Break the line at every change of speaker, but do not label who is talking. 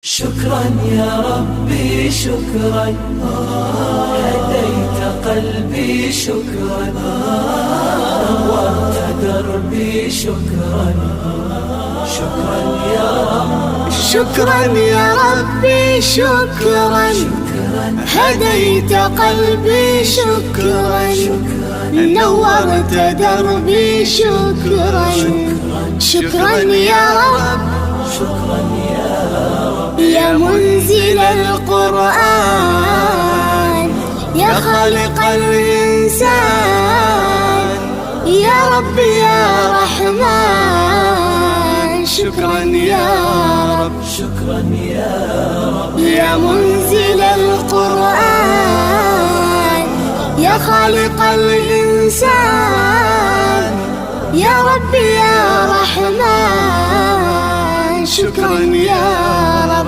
شكرا يا ربي شكرا، هديت قلبي شكرا، نورت دربي شكرا. شكرا يا رب،
شكرا يا ربي شكرا، هديت قلبي شكرا، نورت دربي شكرا. شكرا يا رب،
شكرا يا رب،
يا منزل القرآن، يا خالق الإنسان، يا رب يا رحمن. شكرا يا رب،
شكرا يا رب،
يا منزل القرآن، يا خالق الإنسان، يا رب يا رحمن. شكرا يا رب.